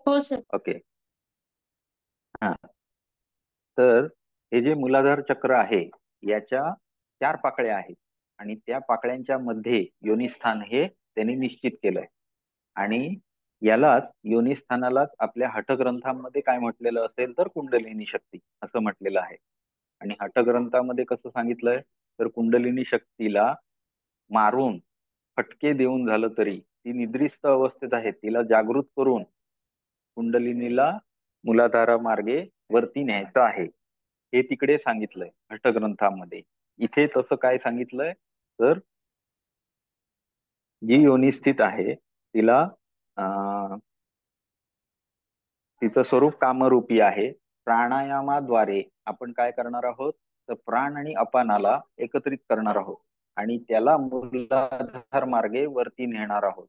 हो sir. Okay. हा. तर हे जे मूलाधार चक्र आहे याच्या 4 पाकळ्या आहेत आणि त्या पाकळ्यांच्या मध्ये योनिस्थान हे त्यांनी निश्चित केलंय. आणि यालाच योनिस्थानालाच आपल्या हठग्रंथामध्ये काय म्हटलेलं असेल तर कुंडलिनी शक्ती असं म्हटलेलं आहे. आणि हठग्रंथामध्ये कसं सांगितलंय तर कुंडलिनी शक्तीला मारून फटके देऊन झालं तरी ती निद्रिस्त अवस्थेत आहे, तिला जागृत करून कुंडलिनीला मूलाधारा मार्गे वरती न्यायचं आहे, हे तिकडे सांगितलंय हठग्रंथामध्ये. इथे तसं काय सांगितलंय तर जी योनी स्थित आहे तिला तिचं स्वरूप कामरूपी आहे. प्राणायामाद्वारे आपण काय करणार आहोत तर प्राण आणि अपानाला एकत्रित करणार आहोत आणि त्याला मूलाधार मार्गे वरती नेणार आहोत.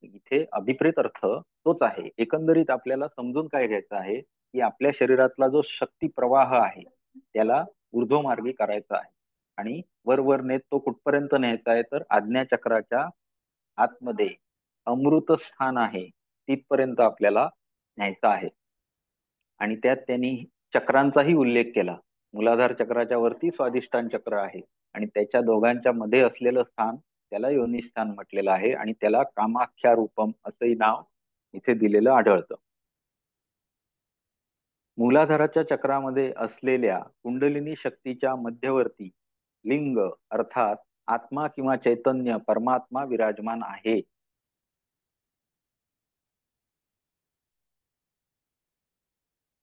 इथे अभिप्रेत अर्थ तोच आहे. एकंदरीत आपल्याला समजून काय घ्यायचं आहे की आपल्या शरीरातला जो शक्ती प्रवाह आहे त्याला ऊर्ध्वमार्गी करायचा आहे आणि वर वर नेत तो कुठपर्यंत न्यायचा आहे तर आज्ञाचक्राच्या आतमध्ये अमृत स्थान आहे तिथपर्यंत आपल्याला न्यायचा आहे. आणि त्यात त्यांनी चक्रांचाही उल्लेख केला. मूलाधार चक्राच्या वरती स्वाधिष्ठान चक्र आहे आणि त्याच्या दोघांच्या मध्ये असलेलं स्थान त्याला योनिस्थान म्हटलेलं आहे आणि त्याला कामाख्या रूपम असंही नाव इथे दिलेलं आढळतं. मूलाधाराच्या चक्रामध्ये असलेल्या कुंडलिनी शक्तीच्या मध्यवर्ती लिंग अर्थात आत्मा किंवा चैतन्य परमात्मा विराजमान आहे.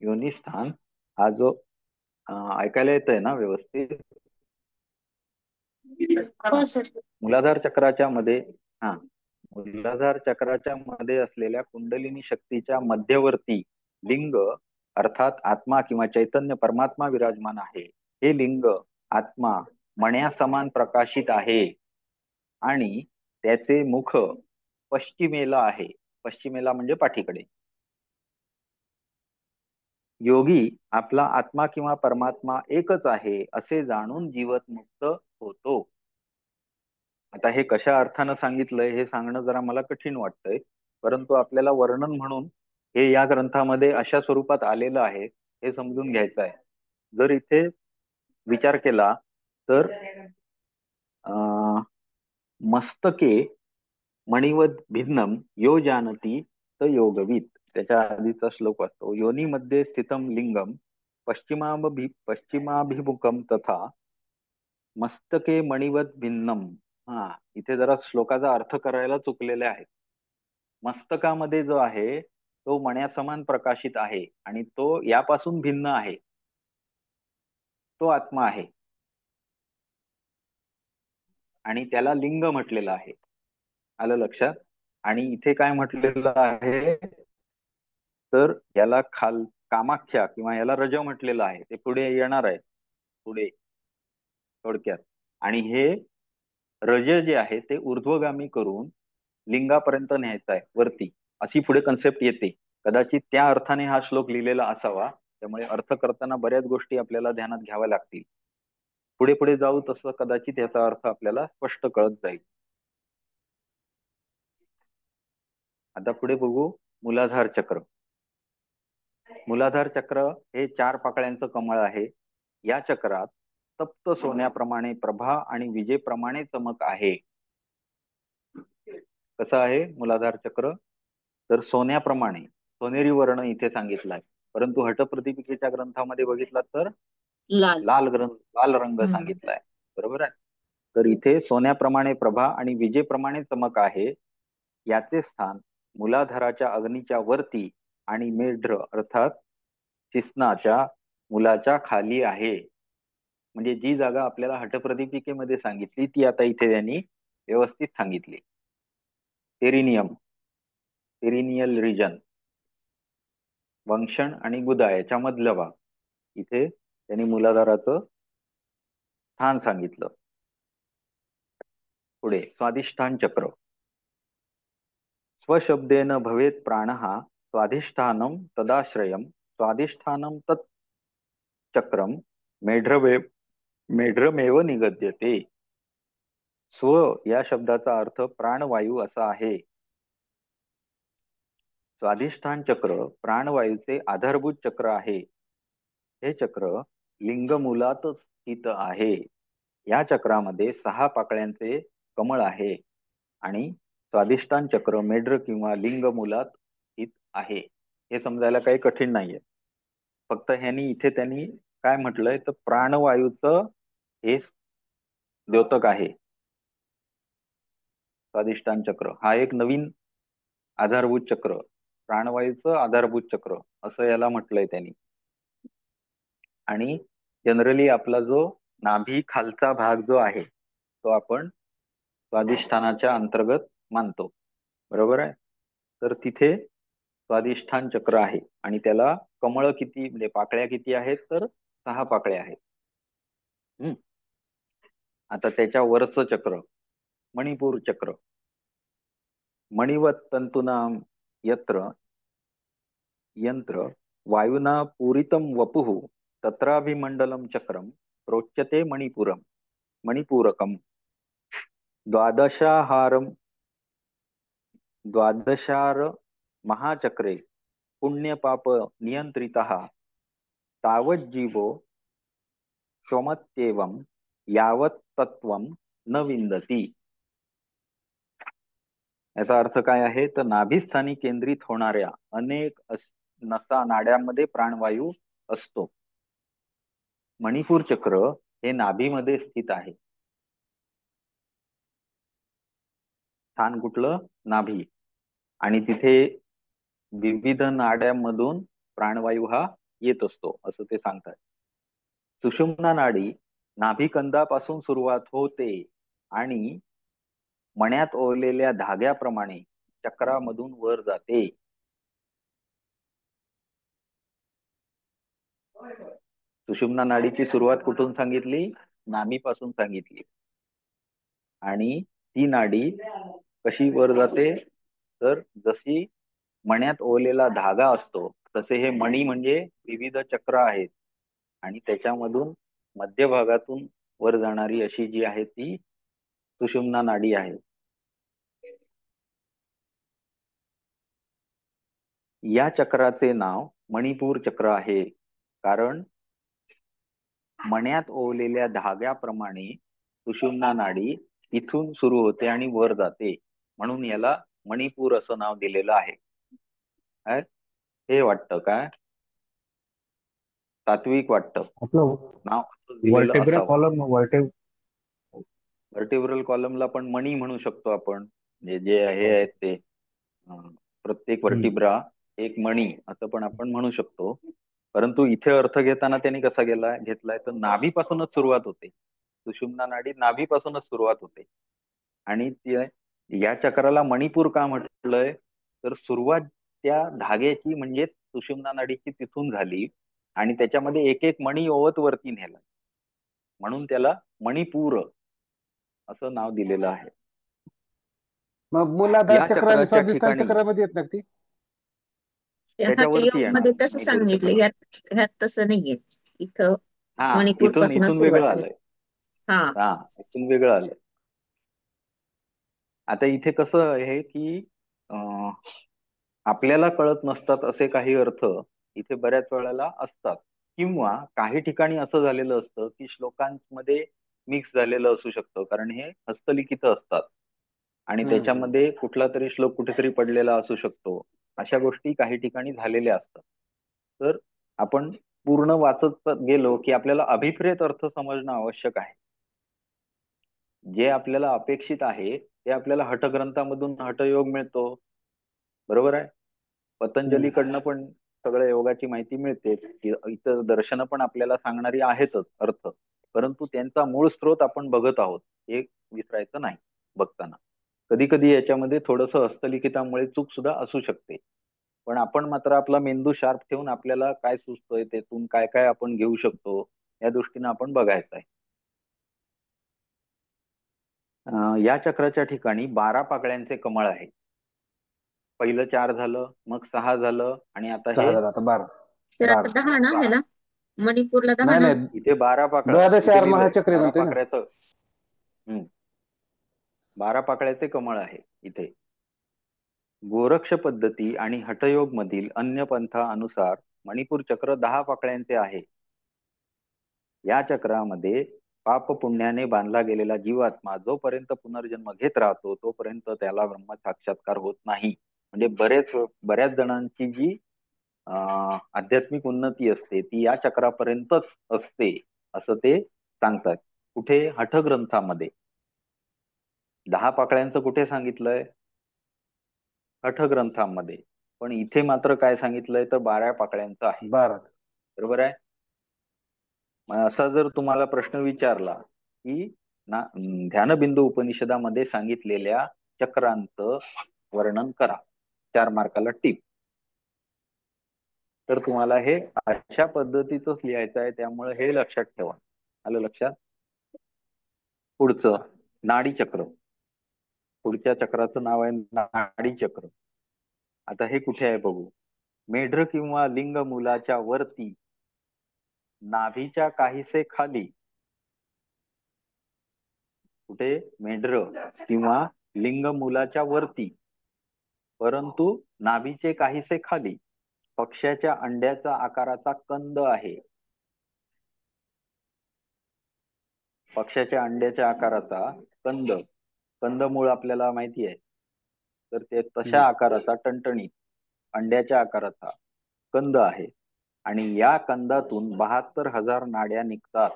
योनिस्थान हा जो ऐकायला येतोय ना व्यवस्थित? हो सर. मूलाधार चक्राच्या मध्ये हा मूलाधार चक्राच्या मध्ये असलेल्या कुंडलिनी शक्तीच्या मध्यवर्ती लिंग अर्थात आत्मा किंवा चैतन्य परमात्मा विराजमान आहे. हे लिंग आत्मा मण्यासमान प्रकाशित आहे आणि त्याचे मुख पश्चिमेला आहे. पश्चिमेला म्हणजे पाठीकडे. योगी आपला आत्मा किंवा परमात्मा एकच आहे असे जाणून जीवत मुक्त होतो. आता हे कशा अर्थानं सांगितलंय हे सांगणं जरा मला कठीण वाटतंय, परंतु आपल्याला वर्णन म्हणून हे या ग्रंथामध्ये अशा स्वरूपात आलेलं आहे हे समजून घ्यायचं आहे. जर इथे विचार केला तर मस्तके मणिवत भिन्नम यो जानती त योगवीत त्याच्या आधीचा श्लोक असतो. योनीमध्ये स्थितम लिंगम पश्चिमाभिमुखम तथा मस्तके मणिवत भिन्नम. हा, इथे जरा श्लोकाचा अर्थ करायला चुकलेले आहे. मस्तकामध्ये जो आहे तो मण्यासमान प्रकाशित आहे आणि तो यापासून भिन्न आहे, तो आत्मा आहे आणि त्याला लिंग म्हटलेलं आहे. आलं लक्षात? आणि इथे काय म्हटलेलं आहे तर याला कामाख्या किंवा याला रज म्हटलेलं आहे. ते पुढे येणार आहे पुढे थोडक्यात. आणि हे रज जे आहे ते ऊर्ध्वगामी करून लिंगापर्यंत न्यायचं आहे वरती, अशी पुढे कन्सेप्ट येते. कदाचित त्या अर्थाने हा श्लोक लिहिलेला असावा, त्यामुळे अर्थ करताना बऱ्याच गोष्टी आपल्याला ध्यानात घ्याव्या लागतील. पुढे पुढे जाऊ तसं कदाचित याचा अर्थ आपल्याला स्पष्ट कळत जाईल. आता पुढे बघू मूलाधार चक्र. मूलाधार चक्र हे 4 पाकळ्यांचं कमळ आहे. या चक्रात तप्त सोन्याप्रमाणे प्रभा आणि विजेप्रमाणे चमक आहे. कसं आहे मूलाधार चक्र तर सोन्याप्रमाणे, सोनेरी वर्ण इथे सांगितलाय, परंतु हटप्रदीपिकेच्या ग्रंथामध्ये बघितला तर लाल. लाल रंग हम्म. सांगितलाय. बरोबर आहे. तर इथे सोन्याप्रमाणे प्रभा आणि विजेप्रमाणे चमक आहे. याचे स्थान मूलाधाराच्या अग्नीच्या वरती आणि मेढ्र अर्थात शिस्नाच्या मुलाच्या खाली आहे. म्हणजे जी जागा आपल्याला हटप्रदीपिकेमध्ये सांगितली ती आता इथे त्यांनी व्यवस्थित सांगितली. पेरिनियम, पेरिनियल रिजन, वंशन आणि गुदा याच्या मधला भाग, इथे त्यांनी मूलाधाराचं स्थान सांगितलं. पुढे स्वाधिष्ठान चक्र. स्वशब्देन भवेत प्राणः स्वाधिष्ठानं तदाश्रयं स्वाधिष्ठानं तत् चक्रम मेढ्रमेव निगद्यते. स्व या शब्दाचा अर्थ प्राणवायू असा आहे. स्वाधिष्ठान चक्र प्राणवायूचे आधारभूत चक्र आहे. हे चक्र लिंगमूलात स्थित आहे. या चक्रामध्ये 6 पाकळ्यांचे कमळ आहे आणि स्वाधिष्ठान चक्र मेढ्र किंवा लिंगमूलात स्थित आहे. हे समजायला काही कठीण नाहीये. फक्त ह्यांनी इथे त्यांनी काय म्हटलंय तर प्राणवायूचं हे द्योतक आहे. स्वाधिष्ठान चक्र हा एक नवीन आधारभूत चक्र, प्राणवायूचं आधारभूत चक्र असं याला म्हटलंय त्यांनी. आणि जनरली आपला जो नाभी खालचा भाग जो आहे तो आपण स्वाधिष्ठानाच्या अंतर्गत मानतो, बरोबर आहे. तर तिथे स्वाधिष्ठान चक्र आहे आणि त्याला कमळ किती म्हणजे पाकळ्या किती आहेत तर 6 पाकळ्या आहेत. आता त्याच्या वरचं चक्र मणिपूर चक्र. मणिवत तंतूनाम यत्र यंत्र वायुना पूरितं वपुः तत्राभिमंडलं चक्रम प्रोच्यते मणिपुरम मणिपूरकम. द्वादशार महाचक्रे पुण्यपाप नियंत्रितः तावज्जीवो स्वमत्येवं यावत् तत्वं न विंदती. याचा अर्थ काय आहे तर नाभिस्थानी केंद्रित होणाऱ्या अनेक नसा नाड्यांमध्ये प्राणवायू असतो. मणिपूर चक्र हे नाभीमध्ये स्थित आहे. स्थान कुठलं नाभी, आणि तिथे विविध नाड्यांमधून प्राणवायू हा येत असतो असं ते सांगतात. सुषुम्ना नाडी नाभिकंदापासून सुरुवात होते आणि मण्यात ओवलेल्या धाग्याप्रमाणे चक्रामधून वर जाते. सुषुम्ना नाडीची सुरुवात कुठून सांगितली, नाभीपासून सांगितली. आणि ती नाडी कशी वर जाते तर जशी मण्यात ओवलेला धागा असतो तसे हे मणी म्हणजे विविध चक्र आहेत आणि त्याच्यामधून मध्यभागातून वर जाणारी अशी जी आहे ती सुषुम्ना नाडी आहे. या चक्राचे नाव मणिपूर चक्र आहे कारण मण्यात ओवलेल्या धाग्याप्रमाणे सुषुम्ना नाडी इथून सुरू होते आणि वर जाते, म्हणून याला मणिपूर असं नाव दिलेलं आहे. हे वाटतं काय सात्विक वाटतं आपलं नाव दिलेलं वर्टेब्रल असावं. कॉलम व्हर्टिब्रल कॉलमला पण मणी म्हणू शकतो आपण, जे हे आहेत ते प्रत्येक वर्टिब्रा एक मणी असं पण आपण म्हणू शकतो. परंतु इथे अर्थ घेताना त्यांनी कसा घेतलाय तर नाभीपासूनच सुरुवात होते. सुषुम्ना नाडी नाभीपासूनच सुरुवात होते आणि या चक्राला मणिपूर का म्हटलंय तर सुरुवात त्या धाग्याची म्हणजेच सुषुम्ना नाडीची तिथून झाली आणि त्याच्यामध्ये एक एक मणी ओवत वरती नेला, म्हणून त्याला मणिपूर असं नाव दिलेलं आहे. मग मूलाधार या चक्र आणि चक्राच्या स्वाधिष्ठान ठिकाणी चक्रामध्ये येत ना ती त्याच्यावरती येणार मध्ये तसं मणिपूर सांगितलं, चक्र. ह्यात तसं नाहीये. इथं हा मणिपूर इथून पासूनच इथून सुरुवात वेगळं झाली. आलंय. हा हा इथून वेगळं आलंय. आता इथे कसं आहे की आपल्याला कळत नसतात असे काही अर्थ इथे बऱ्याच वेळेला असतात, किंवा काही ठिकाणी असं झालेलं असतं की श्लोकांमध्ये मिक्स झालेलं असू शकतं, कारण हे हस्तलिखित असतात आणि त्याच्यामध्ये कुठला तरी श्लोक कुठेतरी पडलेला असू शकतो. अशा गोष्टी काही ठिकाणी झालेल्या असतात. तर आपण पूर्ण वाचत गेलो की आपल्याला अभिप्रेत अर्थ समजणं आवश्यक आहे. जे आपल्याला अपेक्षित आहे ते आपल्याला हठग्रंथामधून हठयोग मिळतो, बरोबर आहे. पतंजलीकडनं पण सगळ्या योगाची माहिती मिळते. इतर दर्शन पण आपल्याला सांगणारी आहेतच अर्थ, परंतु त्यांचा मूळ स्रोत आपण बघत आहोत हे विसरायचं नाही बघताना. कधी कधी याच्यामध्ये थोडस हस्तलिखितामुळे चूक सुद्धा असू शकते, पण आपण मात्र आपला मेंदू शार्प ठेवून आपल्याला काय सुचतोय त्यातून काय काय आपण घेऊ शकतो या दृष्टीने आपण बघायचं आहे. या चक्राच्या ठिकाणी 12 पाकळ्यांचे कमळ आहे. पहिलं 4 झालं, मग 6 झालं आणि आता हे 12 तर आता 10 ना 12. ह्याला मणिपूरला 10 नाही ना. नाही इथे 12 पाकळ्या, इथे द्वादशार लिहिलंय महाचक्री 12 म्हणते ना. पाकळ्याचं 12 पाकळ्याचे कमळ आहे इथे. गोरक्ष पद्धती आणि हठयोग मधील अन्य पंथा अनुसार मणिपूर चक्र 10 पाकळ्यांचे आहे. या चक्रामध्ये पाप पुण्याने बांधला गेलेला जीवात्मा जोपर्यंत पुनर्जन्म घेत राहतो तोपर्यंत त्याला ब्रह्म साक्षात्कार होत नाही. म्हणजे बऱ्याच जणांची जी आध्यात्मिक उन्नती असते ती या चक्रापर्यंतच असते असं ते सांगतात. कुठे? हठग्रंथामध्ये. 10 पाकळ्यांचं कुठे सांगितलंय? हठग्रंथामध्ये. पण इथे मात्र काय सांगितलंय तर 12 पाकळ्यांचं आहे. 12. बरोबर आहे. मग असा जर तुम्हाला प्रश्न विचारला की ध्यानबिंदू उपनिषदामध्ये सांगितलेल्या चक्रांचं वर्णन करा, 4 मार्काला टिप, तर तुम्हाला हे अशा पद्धतीचंच लिहायचं आहे. त्यामुळे हे लक्षात ठेवा. आलं लक्षात? पुढचं नाडी चक्र. पुढच्या चक्राचं नाव आहे नाडी चक्र. आता हे कुठे आहे बघू. मेढ्र किंवा लिंग मुलाच्या वरती, नाभीच्या काहीसे खाली. कुठे? मेढ्र किंवा लिंग मुलाच्या वरती परंतु नाभीचे काहीसे खाली पक्ष्याच्या अंड्याचा आकाराचा कंद आहे. पक्ष्याच्या अंड्याच्या आकाराचा कंद, कंदमूळ आपल्याला माहिती आहे. तर ते तशा आकाराचा टणटणीत अंड्याच्या आकाराचा कंद आहे आणि या कंदातून 72,000 नाड्या निघतात.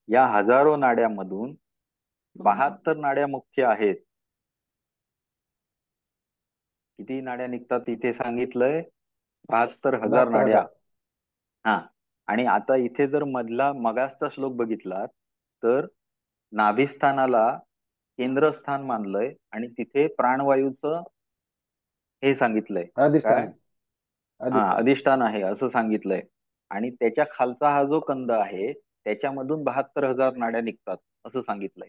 या हजारो नाड्यामधून 72 नाड्या मुख्य आहेत. किती नाड्या निघतात इथे सांगितलंय? 72,000 नाड्या. हा. आणि आता इथे जर मधला मगासचा श्लोक बघितला तर नाभिस्थानाला केंद्रस्थान मानलंय आणि तिथे प्राणवायूचं हे सांगितलंय काय? अधिष्ठान. अधिष्ठान आहे असं सांगितलंय. आणि त्याच्या खालचा हा जो कंद आहे त्याच्यामधून 72,000 नाड्या निघतात असं सांगितलंय.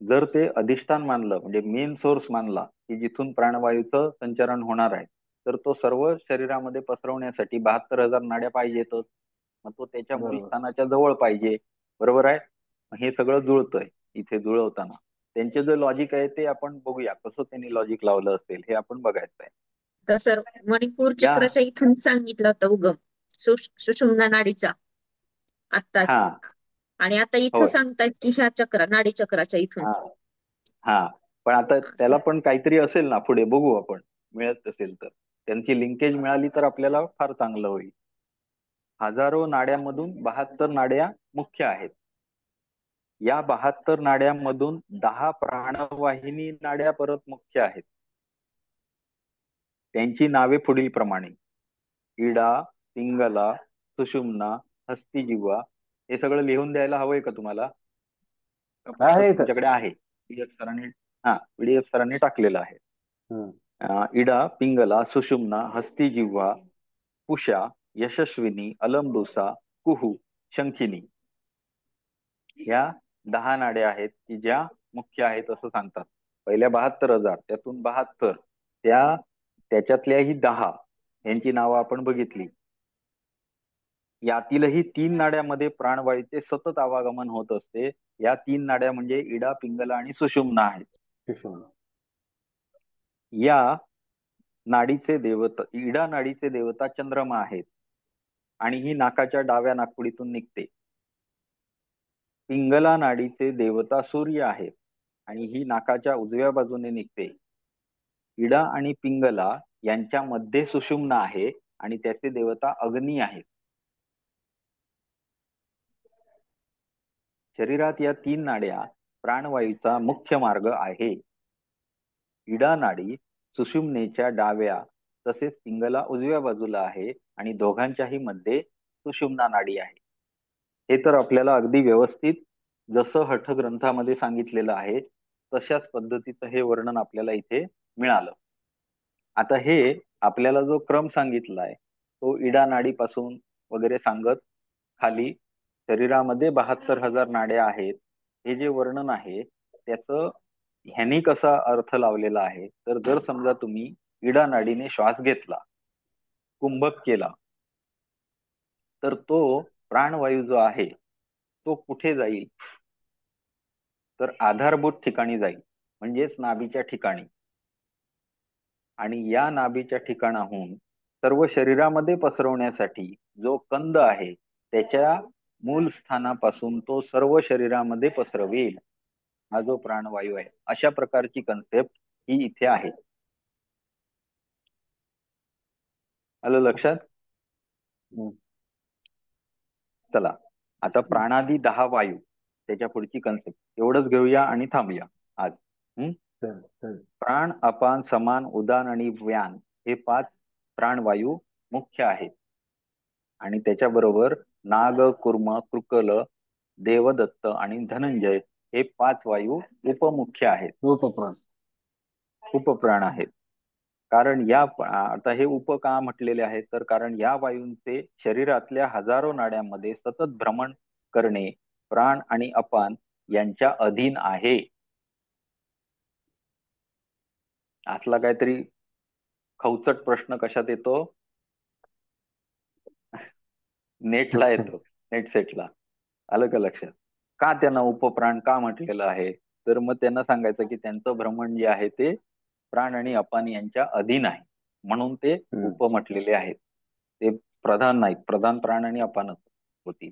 जर ते अधिष्ठान मानलं म्हणजे मेन सोर्स मानला की जिथून प्राणवायूचं संचरण होणार आहे तर तो सर्व शरीरामध्ये पसरवण्यासाठी 72,000 नाड्या पाहिजेतच. मग तो त्याच्या मूळ स्थानाच्या जवळ पाहिजे. बरोबर आहे. हे सगळं जुळतंय इथे जुळवताना. त्यांचे जे लॉजिक आहे ते आपण बघूया कसं त्यांनी लॉजिक लावलं असेल हे आपण बघायचं आहे. तर सर मणिपूर या चक्राच्या इथून सांगितलं होतं उगम सुषुम्ना नाडीचा आत्ताच. हा आणि आता इथं होय सांगतायत की ह्या चक्र नाडी चक्राच्या इथून. हा हा. पण आता असं. त्याला पण काहीतरी असेल ना पुढे, बघू आपण मिळत असेल तर. त्यांची लिंकेज मिळाली तर आपल्याला फार चांगलं होईल. हजारो नाड्यामधून 72 नाड्या मुख्य आहेत. या 72 नाड्यामधून 10 प्राणवाहिनी नाड्या परत मुख्य आहेत. त्यांची नावे पुढील प्रमाणे: इडा, पिंगला, सुषुम्ना, हस्तिजिव्हा. हे सगळं लिहून द्यायला हवंय का तुम्हाला? तुमच्याकडे आहे? पीडीएफ सरांनी टाकलेलं आहे. इडा, पिंगला, सुषुम्ना, हस्तिजिव्हा, पुषा, यशस्विनी, अलंबुसा, कुहू, शंखिनी. ह्या 10 नाड्या आहेत की ज्या मुख्य आहेत असं सांगतात. पहिल्या 72,000 त्यातून 72 त्याच्यातल्याही 10 यांची नावं आपण बघितली. यातीलही 3 नाड्यामध्ये प्राणवायूचे सतत आवागमन होत असते. या 3 नाड्या म्हणजे इडा, पिंगला आणि सुषुम्ना आहेत. या नाडीचे देवता, इडा नाडीचे देवता चंद्रमा आहेत आणि ही नाकाच्या डाव्या नाकपुडीतून निघते. पिंगला नाडीचे देवता सूर्य आहेत आणि ही नाकाच्या उजव्या बाजूने निघते. इडा आणि पिंगला यांच्यामध्ये सुषुम्ना आहे आणि त्याचे देवता अग्नी आहेत. शरीरात या 3 नाड्या प्राणवायूचा मुख्य मार्ग आहे. इडा नाडी सुषुम्नेच्या डाव्या तसेच पिंगला उजव्या बाजूला आहे आणि दोघांच्याही मध्ये सुषुम्ना नाडी आहे. हे तर आपल्याला अगदी व्यवस्थित जसं हठ ग्रंथामध्ये सांगितलेलं आहे तशाच पद्धतीचं हे वर्णन आपल्याला इथे मिळालं. आता हे आपल्याला जो क्रम सांगितलाय तो इडा नाडीपासून वगैरे सांगत खाली शरीरामध्ये 72,000 नाड्या आहेत हे जे वर्णन आहे त्याचं ह्यांनी कसा अर्थ लावलेला आहे तर जर समजा तुम्ही इडा नाडीने श्वास घेतला, कुंभक केला, तर तो प्राणवायू जो आहे तो कुठे जाईल? तर आधारभूत ठिकाणी जाईल, म्हणजेच नाभीच्या ठिकाणी. आणि या नाभीच्या ठिकाणाहून सर्व शरीरामध्ये पसरवण्यासाठी जो कंद आहे त्याच्या मूल स्थानापासून तो सर्व शरीरामध्ये पसरवेल, हा जो प्राणवायू आहे. अशा प्रकारची कन्सेप्ट ही इथे आहे. आलं लक्षात? चला आता प्राणादी 10 वायू, त्याच्या पुढची कन्सेप्ट एवढंच घेऊया आणि थांबूया आज. प्राण, अपान, समान, उदान आणि व्यान हे 5 प्राणवायू मुख्य आहेत. आणि त्याच्याबरोबर नाग, कुर्म, कृकल, देवदत्त आणि धनंजय हे 5 वायू उपमुख्य आहेत, उपप्राण आहेत. कारण या आता हे उप का म्हटलेले आहेत, तर कारण या वायूंचे शरीरातल्या हजारो नाड्यांमध्ये सतत भ्रमण करणे प्राण आणि अपान यांच्या अधीन आहे. असला काहीतरी खवचट प्रश्न कशात येतो? नेटला येतो, नेट सेटला. आलं का लक्षात? का त्यांना उपप्राण का म्हटलेलं आहे? तर मग त्यांना सांगायचं की त्यांचं भ्रमण जे आहे ते प्राण आणि अपान यांच्या अधीन आहे, म्हणून ते उप म्हटलेले आहेत. ते प्रधान नाहीत, प्रधान प्राण आणि अपानच होती.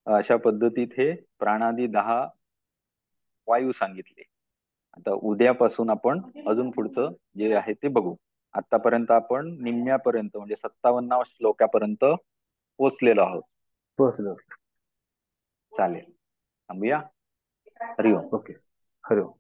अशा पद्धतीत हे प्राणादी 10 वायू सांगितले. आता उद्यापासून आपण अजून पुढचं जे आहे ते बघू. आतापर्यंत आपण निम्म्यापर्यंत म्हणजे 57व्या श्लोकापर्यंत पोचलेलो आहोत. चालेल, थांबूया. हरिओम. ओके, हरिओम.